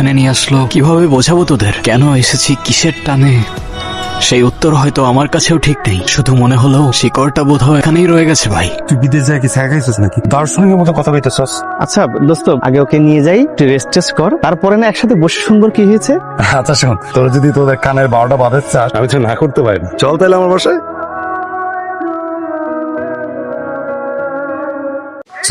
এখানে নিয়ে আসলো, কিভাবে বোঝাবো তোদের কেন এসেছি, কিসের টানে? সেই উত্তর হয়তো আমার কাছেও ঠিক নেই, শুধু মনে হলো শিকড়টা বোধহয় এখানেই রয়ে গেছে। ভাই তুই বিদেশ যায় কি খাইছিস নাকি? দার্শনিকের মতো কথা কইতেছস। আচ্ছা দোস্ত, আগে ওকে নিয়ে যাই, তুই রেস্ট টেস্ট কর, তারপরে না একসাথে বসে সুন্দর কি হয়েছে। আচ্ছা শোন, তোর যদি তোদের কানের 12টা বাজাতে চাস আমি তো না করতে পারি না। চল তাহলে আমার বাসায়।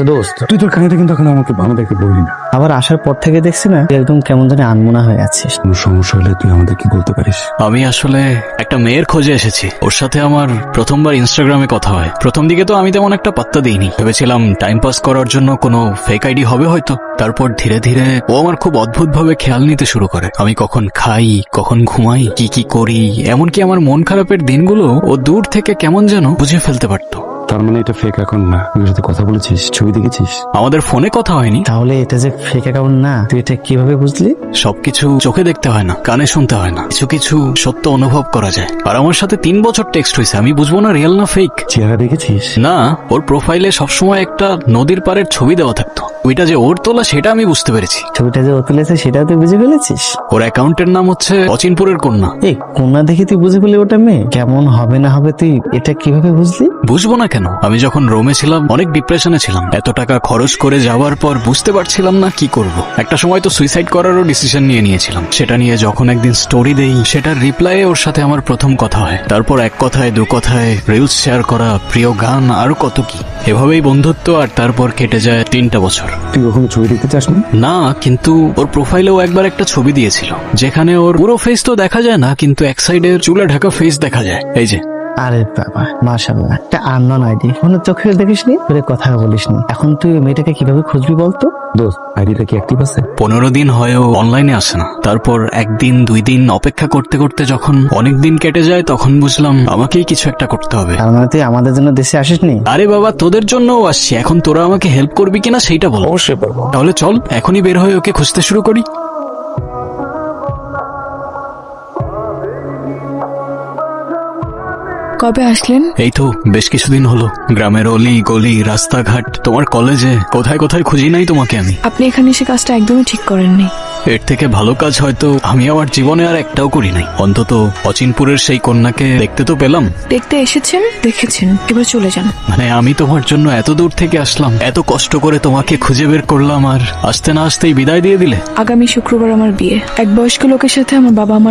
দোস্ত তুই তোর কাহিনীটা কিন্তু এখন আমাকে ভালো দেখে বললি না। আবার আসার পর থেকে দেখছি না তুই একদম কেমন জানি আনমনা হয়ে আছিস। কোনো সমস্যা হলে তুই আমাদের কি বলতে পারিস। আমি আসলে একটা মেয়ের খোঁজে এসেছি, ওর সাথে আমার প্রথমবার ইনস্টাগ্রামে কথা হয়। প্রথম দিকে তো আমি তেমন একটা পাত্তা দিইনি, ভেবেছিলাম টাইম পাস করার জন্য কোনো ফেক আইডি হবে হয়তো। তারপর ধীরে ধীরে ও আমার খুব অদ্ভুত ভাবে খেয়াল নিতে শুরু করে। আমি কখন খাই, কখন ঘুমাই, কি কি করি, এমনকি আমার মন খারাপের দিনগুলো ও দূর থেকে কেমন যেন বুঝে ফেলতে পারতো। তার মানে এটা ফেক অ্যাকাউন্ট না? তুই সাথে কথা বলেছিস, ছবি দেখেছিস? আমাদের ফোনে কথা হয়নি। তাহলে এটা যে ফেক অ্যাকাউন্ট না, তুই এটা কিভাবে বুঝলি? সবকিছু চোখে দেখতে হয় না, কানে শুনতে হয় না, কিছু কিছু সত্য অনুভব করা যায়। আর আমার সাথে 3 বছর টেক্সট হয়েছে, আমি বুঝবো না রিয়েল না ফেক? চেহারা দেখেছিস? না, ওর প্রোফাইলে সবসময় একটা নদীর পাড়ের ছবি দেওয়া থাকতো, ওইটা যে ওর তোলা সেটা আমি বুঝতে পেরেছি। ছবিটা যে ও তুলেছে সেটাও তুই বুঝে ফেলেছিস? ওর অ্যাকাউন্টের নাম হচ্ছে অচিনপুরের কন্যা। এই কন্যা দেখে তুই বুঝে ফেলি ওটা মেয়ে? কেমন হবে না হবে তুই এটা কিভাবে বুঝলি? বুঝবো না কেন? আমি যখন রোমে ছিলাম অনেক ডিপ্রেশনে ছিলাম, এত টাকা খরচ করে যাওয়ার পর বুঝতে পারছিলাম না কি করব। একটা সময় তো সুইসাইড করারও ডিসিশন নিয়েছিলাম। সেটা নিয়ে যখন একদিন স্টোরি দেই, সেটার রিপ্লাইয়ে ওর সাথে আমার প্রথম কথা হয়। তারপর এক কথায় 2 কথায় রিলস শেয়ার করা, প্রিয় গান, আরো কত কি। এভাবেই বন্ধুত্ব, আর তারপর কেটে যায় 3টা বছর। তুই কখনো ছবি দেখতে চাস না? না, কিন্তু ওর প্রোফাইলেও একবার একটা ছবি দিয়েছিল, যেখানে ওর পুরো ফেস তো দেখা যায় না, কিন্তু এক সাইডে চুলে ঢাকা ফেস দেখা যায়। এই যে। আরে বাবা, মাশাআল্লাহ, একটা আননোন আইডি, কোনো চোখে দেখিসনি, তোরে কথা বলিসনি, এখন তুই মেয়েটাকে কিভাবে খুঁজবি বলতো? দোস্ত আইডিটা কি অ্যাক্টিভ আছে? 15 দিন হয়েও অনলাইনে আসে না। তারপর 1 দিন 2 দিন অপেক্ষা করতে করতে যখন অনেক দিন কেটে যায়, তখন বুঝলাম আমাকেই কিছু একটা করতে হবে। তার মানে তুই আমাদের জন্য দেশে আসিসনি? আরে বাবা, তোদের জন্যও আসছি, এখন তোরা আমাকে হেল্প করবি কিনা সেইটা বল। অবশ্যই পারবো। তাহলে চল এখনই বের হয়ে ওকে খুঁজতে শুরু করি। কবে আসলেন? এই তো বেশ কিছুদিন হলো। গ্রামের অলি গলি, রাস্তাঘাট, তোমার কলেজে, কোথায় কোথায় খুঁজি নাই তোমাকে আমি। আপনি এখানে এসে কাজটা একদমই ঠিক করেননি। এর থেকে ভালো কাজ হয়তো আমি আমার জীবনে আর একটাও করি নাই। অন্তত অচিনপুরের সেই কন্যাকে দেখতে তো পেলাম। দেখতে এসেছেন, দেখেছেন, এবার চলে যান। মানে আমি তোমার জন্য এত দূর থেকে আসলাম, এত কষ্ট করে তোমাকে খুঁজে বের করলাম, আর আসতে না আসতেই বিদায় দিয়ে দিলে। আগামী শুক্রবার আমার বিয়ে। এক বয়স্ক লোকের সাথে আমার বাবা আমার